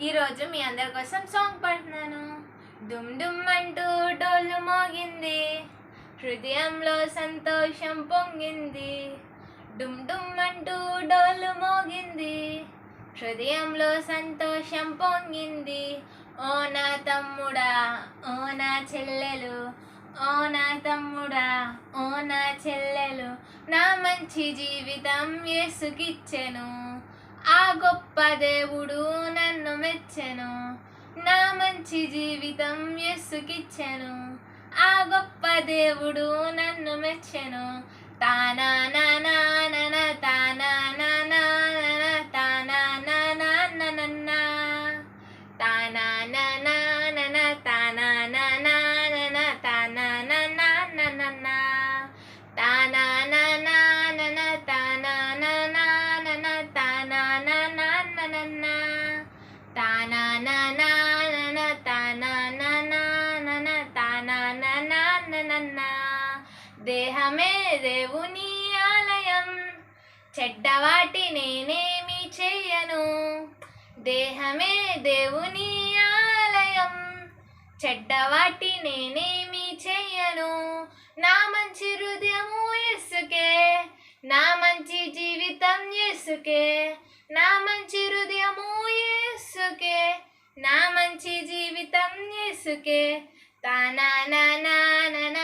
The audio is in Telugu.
ఈరోజు మీ అందరి కోసం సాంగ్ పాడుతున్నాను. డుమ్ డుమ్ అంటూ డోలు మోగింది, హృదయంలో సంతోషం పొంగింది. డుమ్ డుమ్ అంటూ డోలు మోగింది, హృదయంలో సంతోషం పొంగింది. ఓ నా తమ్ముడా, ఓ నా చెల్లెలు, ఓ నా తమ్ముడా, ఓ నా చెల్లెలు, నా మంచి జీవితం యేసుకిచ్చెను. ఆ గొప్ప దేవుడు నన్ను మెచ్చెను. నా మంచి జీవితం యేసుకిచ్చెను. ఆ గొప్ప దేవుడు నన్ను మెచ్చెను. తానా నానా నన తానా నానా నన తానా నానా ననన్నా తానా నానా నన తానా నానా నన తానా నానా ననన్నా తానా నానా నన తానా నానా నన తానా నానా ననన్నా తానా నానా నన తానా నానా నన తానా నానా ననన్నా. దేహమే దేవుని ఆలయం, చెడ్డవాటి నేనేమి చెయ్యను. దేహమే దేవుని ఆలయం, చెడ్డవాటి నేనేమి చెయ్యను. నా మంచి హృదయము యేసుకే, నా మంచి జీవితం యేసుకే. నా మంచి హృదయము యేసుకే, నా మంచి జీవితం యేసుకే. తానా నానా నన